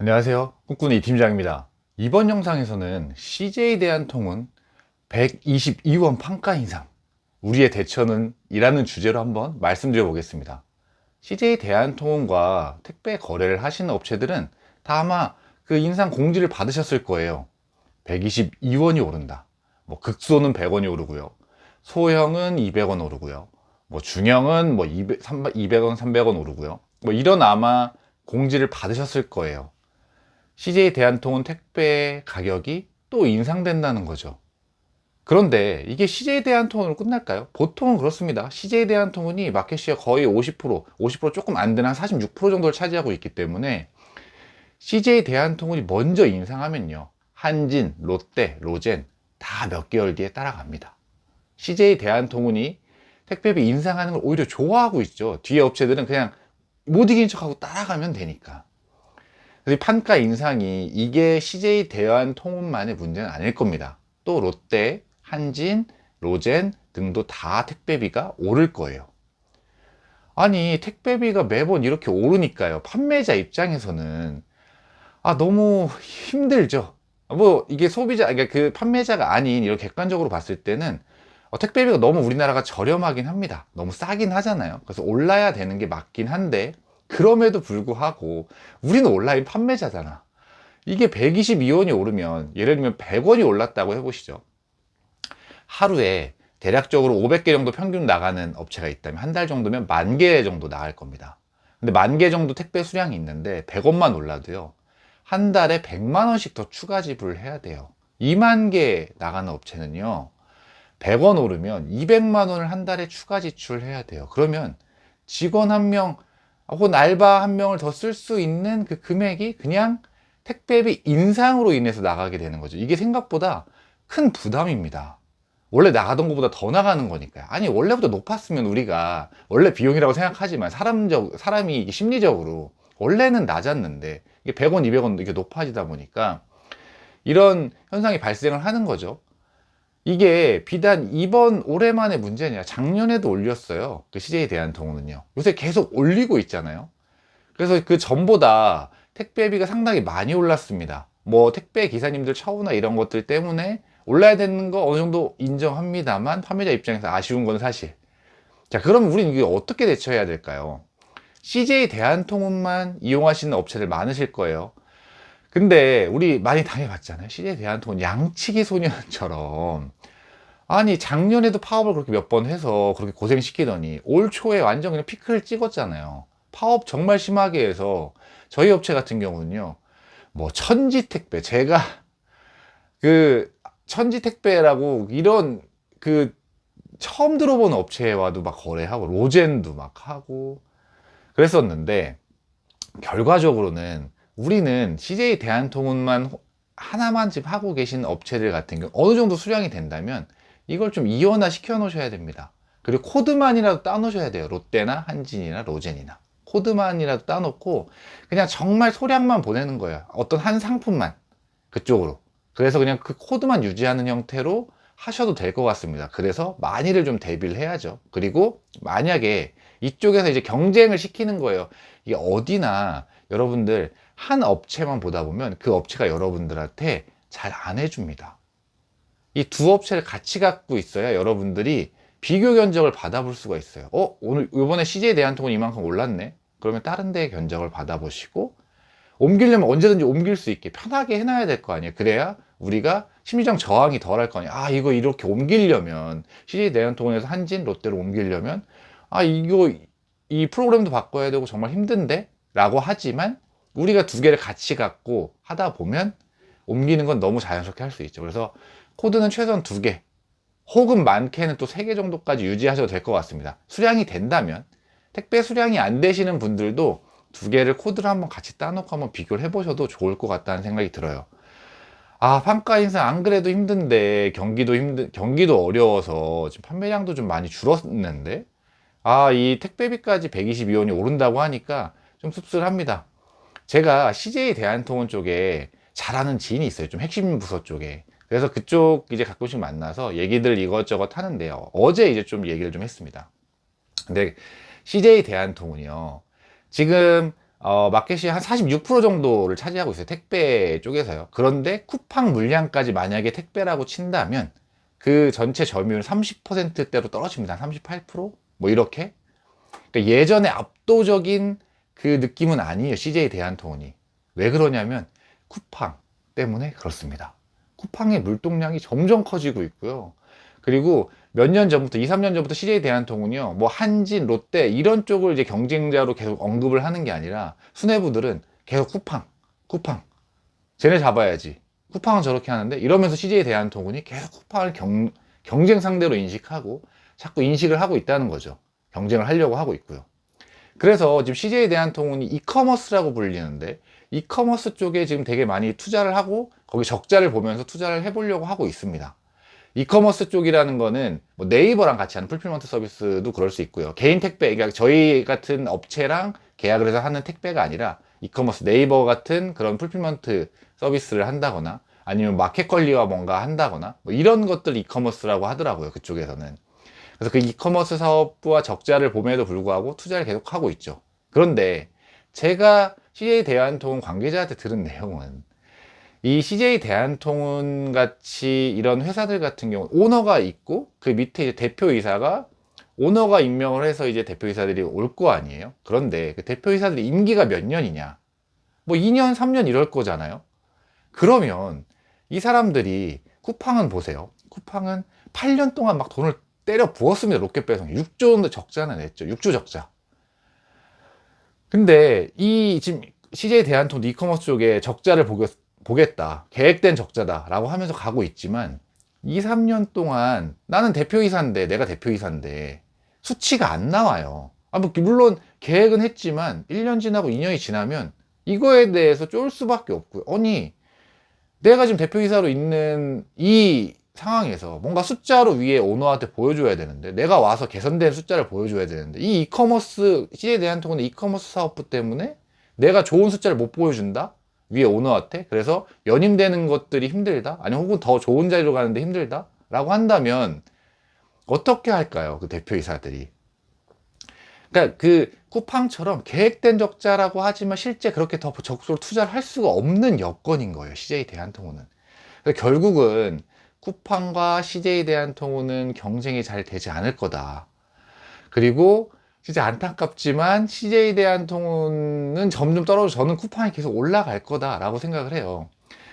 안녕하세요. 꿈꾸는 이 팀장입니다. 이번 영상에서는 CJ 대한통운 122원 판가 인상, 우리의 대처는 이라는 주제로 한번 말씀드려 보겠습니다. CJ 대한통운과 택배 거래를 하시는 업체들은 다 아마 그 인상 공지를 받으셨을 거예요. 122원이 오른다. 뭐 극소는 100원이 오르고요. 소형은 200원 오르고요. 뭐 중형은 뭐 200원, 300원 오르고요. 뭐 이런 아마 공지를 받으셨을 거예요. CJ 대한통운 택배 가격이 또 인상된다는 거죠. 그런데 이게 CJ 대한통운으로 끝날까요? 보통은 그렇습니다. CJ 대한통운이 마켓시어 거의 50% 조금 안 되는 한 46% 정도를 차지하고 있기 때문에 CJ 대한통운이 먼저 인상하면요, 한진, 롯데, 로젠 다 몇 개월 뒤에 따라갑니다. CJ 대한통운이 택배비 인상하는 걸 오히려 좋아하고 있죠. 뒤에 업체들은 그냥 못 이긴 척하고 따라가면 되니까. 그래서 이 판가 인상이 이게 CJ 대한통운만의 문제는 아닐 겁니다. 또 롯데, 한진, 로젠 등도 다 택배비가 오를 거예요. 아니, 택배비가 매번 이렇게 오르니까요, 판매자 입장에서는 너무 힘들죠. 뭐 이게 소비자, 그러니까 그 판매자가 아닌 이런 객관적으로 봤을 때는 택배비가 너무 우리나라가 저렴하긴 합니다. 너무 싸긴 하잖아요. 그래서 올라야 되는 게 맞긴 한데, 그럼에도 불구하고 우리는 온라인 판매자잖아. 이게 122원이 오르면, 예를 들면 100원이 올랐다고 해보시죠. 하루에 대략적으로 500개 정도 평균 나가는 업체가 있다면 한 달 정도면 10,000개 정도 나갈 겁니다. 근데 10,000개 정도 택배 수량이 있는데 100원만 올라도요, 한 달에 100만 원씩 더 추가 지불을 해야 돼요. 2만 개 나가는 업체는요, 100원 오르면 200만 원을 한 달에 추가 지출해야 돼요. 그러면 직원 한 명 혹은 알바 한 명을 더 쓸 수 있는 그 금액이 그냥 택배비 인상으로 인해서 나가게 되는 거죠. 이게 생각보다 큰 부담입니다. 원래 나가던 것보다 더 나가는 거니까요. 아니, 원래부터 높았으면 우리가 원래 비용이라고 생각하지만 사람이 심리적으로 원래는 낮았는데 이게 100원, 200원 이렇게 높아지다 보니까 이런 현상이 발생을 하는 거죠. 이게 비단 이번 올해만의 문제 아니라 작년에도 올렸어요. 그 CJ 대한통운은요. 요새 계속 올리고 있잖아요. 그래서 그 전보다 택배비가 상당히 많이 올랐습니다. 뭐 택배 기사님들 처우나 이런 것들 때문에 올라야 되는 거 어느 정도 인정합니다만, 판매자 입장에서 아쉬운 건 사실. 자, 그럼 우리는 이게 어떻게 대처해야 될까요? CJ 대한통운만 이용하시는 업체들 많으실 거예요. 근데 우리 많이 당해봤잖아요. CJ 대한통운 양치기 소년처럼. 아니, 작년에도 파업을 그렇게 몇 번 해서 그렇게 고생시키더니 올 초에 완전 그냥 피크를 찍었잖아요. 파업 정말 심하게 해서 저희 업체 같은 경우는요, 뭐 천지택배, 제가 그 천지택배라고 이런 그 처음 들어본 업체와도 막 거래하고 로젠도 막 하고 그랬었는데, 결과적으로는 우리는 CJ 대한통운만 하나만 지금 하고 계신 업체들 같은 경우 어느 정도 수량이 된다면 이걸 좀 이원화 시켜 놓으셔야 됩니다. 그리고 코드만이라도 따 놓으셔야 돼요. 롯데나 한진이나 로젠이나 코드만이라도 따 놓고 그냥 정말 소량만 보내는 거예요. 어떤 한 상품만 그쪽으로. 그래서 그냥 그 코드만 유지하는 형태로 하셔도 될 것 같습니다. 그래서 많이를 좀 대비를 해야죠. 그리고 만약에 이쪽에서 이제 경쟁을 시키는 거예요. 이게 어디나 여러분들 한 업체만 보다 보면 그 업체가 여러분들한테 잘 안 해줍니다. 이 두 업체를 같이 갖고 있어야 여러분들이 비교 견적을 받아볼 수가 있어요. 오늘 이번에 CJ 대한통운 이만큼 올랐네. 그러면 다른 데 견적을 받아보시고, 옮기려면 언제든지 옮길 수 있게 편하게 해놔야 될 거 아니에요. 그래야 우리가 심리적 저항이 덜 할 거 아니에요. 이거 이렇게 옮기려면, CJ 대한통운에서 한진, 롯데로 옮기려면 이거 이 프로그램도 바꿔야 되고 정말 힘든데? 라고 하지만 우리가 두 개를 같이 갖고 하다 보면 옮기는 건 너무 자연스럽게 할 수 있죠. 그래서 코드는 최소한 두 개, 혹은 많게는 또 세 개 정도까지 유지하셔도 될 것 같습니다. 수량이 된다면. 택배 수량이 안 되시는 분들도 두 개를 코드를 한번 같이 따놓고 한번 비교를 해보셔도 좋을 것 같다는 생각이 들어요. 판가 인상 안 그래도 힘든데 경기도 어려워서 지금 판매량도 좀 많이 줄었는데, 이 택배비까지 122원이 오른다고 하니까 좀 씁쓸합니다. 제가 CJ 대한통운 쪽에 잘하는 지인이 있어요. 좀 핵심 부서 쪽에. 그래서 그쪽 이제 가끔씩 만나서 얘기들 이것저것 하는데요. 어제 이제 좀 얘기를 좀 했습니다. 근데 CJ 대한통운이요, 지금 마켓이 한 46% 정도를 차지하고 있어요. 택배 쪽에서요. 그런데 쿠팡 물량까지 만약에 택배라고 친다면 그 전체 점유율 30%대로 떨어집니다. 38%? 뭐 이렇게. 그러니까 예전에 압도적인 그 느낌은 아니에요. CJ 대한통운이. 왜 그러냐면 쿠팡 때문에 그렇습니다. 쿠팡의 물동량이 점점 커지고 있고요. 그리고 몇 년 전부터, 2, 3년 전부터 CJ 대한통운이요, 뭐 한진, 롯데 이런 쪽을 이제 경쟁자로 계속 언급을 하는 게 아니라 수뇌부들은 계속 쿠팡 쟤네 잡아야지, 쿠팡은 저렇게 하는데, 이러면서 CJ 대한통운이 계속 쿠팡을 경쟁 상대로 인식하고 자꾸 인식을 하고 있다는 거죠. 경쟁을 하려고 하고 있고요. 그래서 지금 CJ 대한통운이 이커머스라고 불리는데, 이커머스 쪽에 지금 되게 많이 투자를 하고 거기 적자를 보면서 투자를 해보려고 하고 있습니다. 이커머스 쪽이라는 거는 뭐 네이버랑 같이 하는 풀필먼트 서비스도 그럴 수 있고요. 개인 택배, 그러니까 저희 같은 업체랑 계약을 해서 하는 택배가 아니라 이커머스, 네이버 같은 그런 풀필먼트 서비스를 한다거나 아니면 마켓 관리와 뭔가 한다거나 뭐 이런 것들 이커머스라고 하더라고요. 그쪽에서는. 그래서 그 이커머스 사업부와 적자를 봄에도 불구하고 투자를 계속 하고 있죠. 그런데 제가 CJ 대한통운 관계자한테 들은 내용은, 이 CJ 대한통운 같이 이런 회사들 같은 경우 오너가 있고 그 밑에 이제 대표이사가, 오너가 임명을 해서 이제 대표이사들이 올 거 아니에요. 그런데 그 대표이사들이 임기가 몇 년이냐, 뭐 2년 3년 이럴 거잖아요. 그러면 이 사람들이, 쿠팡은 보세요. 쿠팡은 8년 동안 막 돈을 때려 부었습니다. 롯데 배송 6조 정도 적자는 냈죠. 6조 적자. 근데 이 지금 CJ 대한통운 이커머스 쪽에 적자를 보겠다, 계획된 적자다 라고 하면서 가고 있지만 2, 3년 동안 나는 대표이사인데, 내가 대표이사인데 수치가 안 나와요. 뭐 물론 계획은 했지만 1년 지나고 2년이 지나면 이거에 대해서 쫄 수밖에 없고요. 아니, 내가 지금 대표이사로 있는 이 상황에서 뭔가 숫자로 위에 오너한테 보여줘야 되는데, 내가 와서 개선된 숫자를 보여줘야 되는데, 이 이커머스, CJ 대한통운의 이커머스 사업부 때문에 내가 좋은 숫자를 못 보여준다? 위에 오너한테? 그래서 연임되는 것들이 힘들다? 아니 혹은 더 좋은 자리로 가는데 힘들다? 라고 한다면 어떻게 할까요? 그 대표이사들이. 그러니까 그 쿠팡처럼 계획된 적자라고 하지만 실제 그렇게 더 적극적으로 투자를 할 수가 없는 여건인 거예요. CJ 대한통운은. 그래서 결국은 쿠팡과 CJ 대한통운은 경쟁이 잘 되지 않을 거다. 그리고 진짜 안타깝지만 CJ 대한통운은 점점 떨어져, 저는 쿠팡이 계속 올라갈 거다라고 생각을 해요.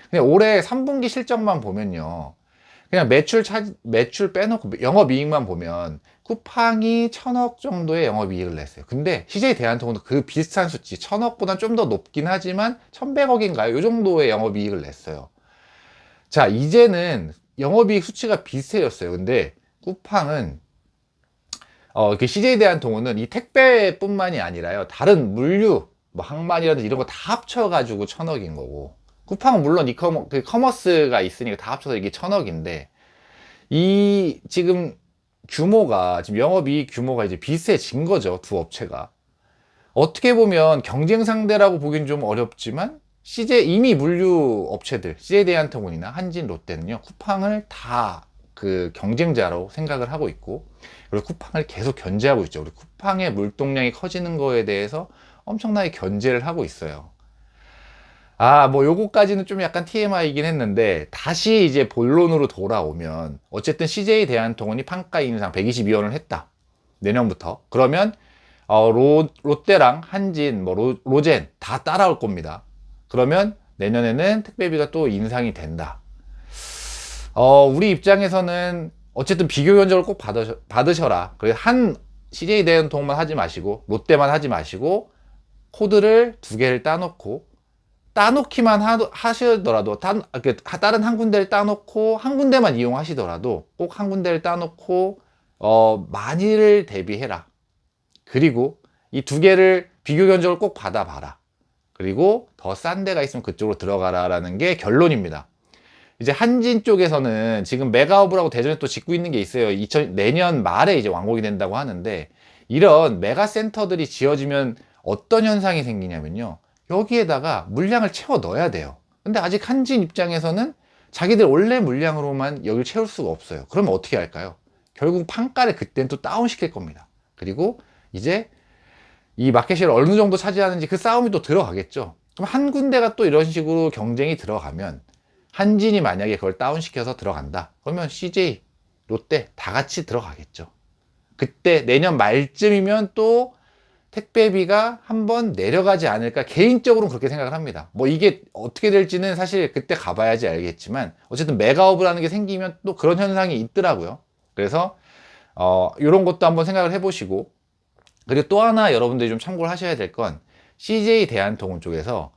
근데 올해 3분기 실적만 보면요, 그냥 매출 빼놓고 영업이익만 보면 쿠팡이 1,000억 정도의 영업이익을 냈어요. 근데 CJ 대한통운도 그 비슷한 수치, 1,000억보다 좀 더 높긴 하지만 1,100억인가요? 이 정도의 영업이익을 냈어요. 자, 이제는 영업이익 수치가 비슷해졌어요. 근데 쿠팡은 그 CJ 대한통운은 이 택배뿐만이 아니라요, 다른 물류, 뭐 항만이라든지 이런 거 다 합쳐가지고 1,000억인 거고, 쿠팡은 물론 그 커머스가 있으니까 다 합쳐서 이게 1,000억인데, 이 지금 규모가, 지금 영업이익 규모가 이제 비슷해진 거죠. 두 업체가. 어떻게 보면 경쟁 상대라고 보긴 좀 어렵지만, 이미 물류 업체들, CJ 대한통운이나 한진, 롯데는요, 쿠팡을 다 그 경쟁자로 생각을 하고 있고, 그리고 쿠팡을 계속 견제하고 있죠. 우리 쿠팡의 물동량이 커지는 거에 대해서 엄청나게 견제를 하고 있어요. 뭐 요거까지는 좀 약간 TMI이긴 했는데, 다시 이제 본론으로 돌아오면 어쨌든 CJ 대한통운이 판가 인상 122원을 했다, 내년부터. 그러면 롯데랑 한진, 뭐 로젠 다 따라올 겁니다. 그러면 내년에는 택배비가 또 인상이 된다. 우리 입장에서는 어쨌든 비교 견적을 꼭 받으셔라. 그래서 한 CJ 대한통운만 하지 마시고, 롯데만 하지 마시고, 코드를 두 개를 따놓기만 하시더라도, 다른 한 군데를 따놓고 한 군데만 이용하시더라도 꼭 한 군데를 따놓고 만일을 대비해라. 그리고 이 두 개를 비교 견적을 꼭 받아봐라. 그리고 더 싼 데가 있으면 그쪽으로 들어가라 라는 게 결론입니다. 이제 한진 쪽에서는 지금 메가허브라고 대전에 또 짓고 있는 게 있어요. 내년 말에 이제 완공이 된다고 하는데, 이런 메가센터들이 지어지면 어떤 현상이 생기냐면요, 여기에다가 물량을 채워 넣어야 돼요. 근데 아직 한진 입장에서는 자기들 원래 물량으로만 여기를 채울 수가 없어요. 그러면 어떻게 할까요? 결국 판가를 그때는 또 다운시킬 겁니다. 그리고 이제 이 마켓시를 어느 정도 차지하는지 그 싸움이 또 들어가겠죠. 그럼 한 군데가 또 이런 식으로 경쟁이 들어가면 한진이 만약에 그걸 다운시켜서 들어간다. 그러면 CJ, 롯데 다 같이 들어가겠죠. 그때 내년 말쯤이면 또 택배비가 한번 내려가지 않을까 개인적으로는 그렇게 생각을 합니다. 뭐 이게 어떻게 될지는 사실 그때 가봐야지 알겠지만 어쨌든 메가업이라는 게 생기면 또 그런 현상이 있더라고요. 그래서 이런 것도 한번 생각을 해보시고, 그리고 또 하나 여러분들이 좀 참고를 하셔야 될 건 CJ 대한통운 쪽에서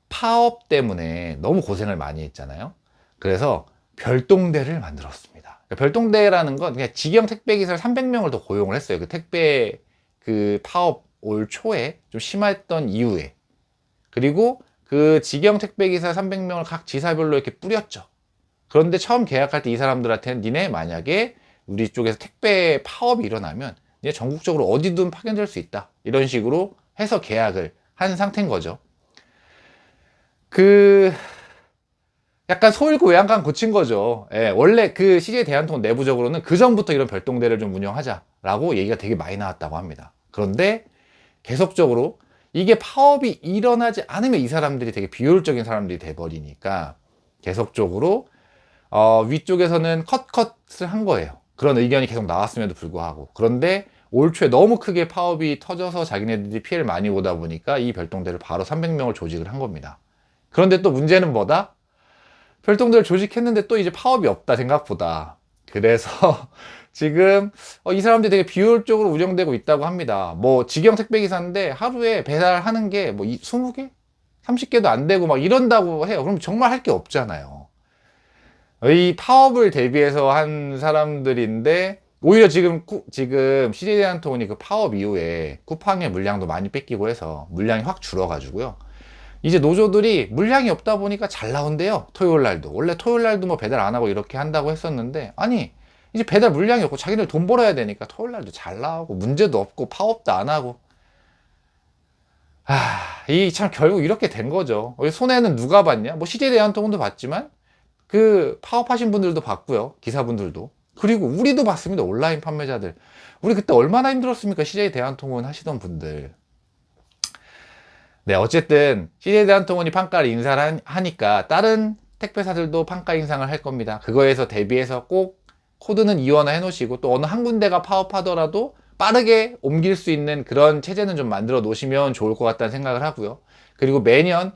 파업 때문에 너무 고생을 많이 했잖아요. 그래서 별동대를 만들었습니다. 그러니까 별동대라는 건 그냥 직영 택배기사를 300명을 더 고용을 했어요. 그 택배 그 파업 올 초에 좀 심했던 이후에. 그리고 그 직영 택배기사 300명을 각 지사별로 이렇게 뿌렸죠. 그런데 처음 계약할 때 이 사람들한테는 니네 만약에 우리 쪽에서 택배 파업이 일어나면 니네 전국적으로 어디든 파견될 수 있다. 이런 식으로 해서 계약을 한 상태인 거죠. 그 약간 소잃고 외양간 고친 거죠. 예, 원래 그 CJ 대한통운 내부적으로는 그 전부터 이런 별동대를 좀 운영하자라고 얘기가 되게 많이 나왔다고 합니다. 그런데 계속적으로 이게 파업이 일어나지 않으면 이 사람들이 되게 비효율적인 사람들이 돼버리니까 계속적으로 위쪽에서는 컷을 한 거예요. 그런 의견이 계속 나왔음에도 불구하고. 그런데 올 초에 너무 크게 파업이 터져서 자기네들이 피해를 많이 보다 보니까 이 별동대를 바로 300명을 조직을 한 겁니다. 그런데 또 문제는 뭐다? 별동대를 조직했는데 또 이제 파업이 없다, 생각보다. 그래서 지금 이 사람들이 되게 비효율적으로 운영되고 있다고 합니다. 뭐 직영 택배기사인데 하루에 배달하는 게 뭐 20개? 30개도 안 되고 막 이런다고 해요. 그럼 정말 할 게 없잖아요. 이 파업을 대비해서 한 사람들인데 오히려 지금 CJ 대한통운이 그 파업 이후에 쿠팡의 물량도 많이 뺏기고 해서 물량이 확 줄어가지고요. 이제 노조들이 물량이 없다 보니까 잘 나온대요. 토요일 날도. 원래 토요일 날도 뭐 배달 안 하고 이렇게 한다고 했었는데, 아니, 이제 배달 물량이 없고 자기들 돈 벌어야 되니까 토요일 날도 잘 나오고 문제도 없고 파업도 안 하고. 이 참 결국 이렇게 된 거죠. 손해는 누가 봤냐? 뭐 CJ 대한통운도 봤지만 그 파업하신 분들도 봤고요. 기사분들도. 그리고 우리도 봤습니다. 온라인 판매자들. 우리 그때 얼마나 힘들었습니까? CJ 대한통운 하시던 분들. 네, 어쨌든 CJ 대한통운이 판가를 인상을 하니까 다른 택배사들도 판가 인상을 할 겁니다. 그거에서 대비해서 꼭 코드는 이원화 해 놓으시고, 또 어느 한 군데가 파업하더라도 빠르게 옮길 수 있는 그런 체제는 좀 만들어 놓으시면 좋을 것 같다는 생각을 하고요. 그리고 매년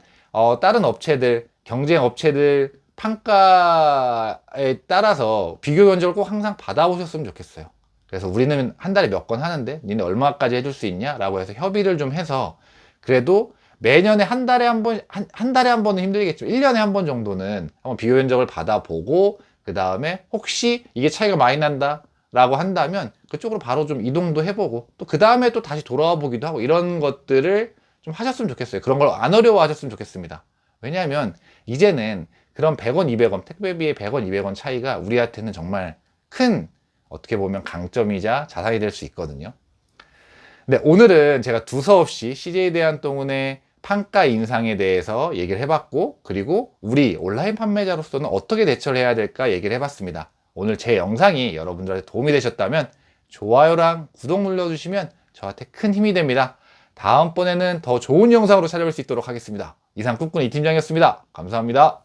다른 업체들, 경쟁 업체들 판가에 따라서 비교 견적을 꼭 항상 받아보셨으면 좋겠어요. 그래서 우리는 한 달에 몇 건 하는데 니네 얼마까지 해줄 수 있냐? 라고 해서 협의를 좀 해서, 그래도 매년에 한 달에 한 번, 한 달에 한 번은 힘들겠죠. 1년에 한 번 정도는 한번 비교 견적을 받아보고, 그 다음에 혹시 이게 차이가 많이 난다 라고 한다면 그쪽으로 바로 좀 이동도 해보고, 또 그 다음에 또 다시 돌아와 보기도 하고, 이런 것들을 좀 하셨으면 좋겠어요. 그런 걸 안 어려워 하셨으면 좋겠습니다. 왜냐하면 이제는 그런 100원, 200원, 택배비의 100원, 200원 차이가 우리한테는 정말 큰, 어떻게 보면 강점이자 자산이 될 수 있거든요. 네, 오늘은 제가 두서없이 CJ 대한통운의 판가 인상에 대해서 얘기를 해봤고, 그리고 우리 온라인 판매자로서는 어떻게 대처를 해야 될까 얘기를 해봤습니다. 오늘 제 영상이 여러분들한테 도움이 되셨다면 좋아요랑 구독 눌러주시면 저한테 큰 힘이 됩니다. 다음번에는 더 좋은 영상으로 찾아뵐 수 있도록 하겠습니다. 이상 꿈꾸는 이 팀장이었습니다. 감사합니다.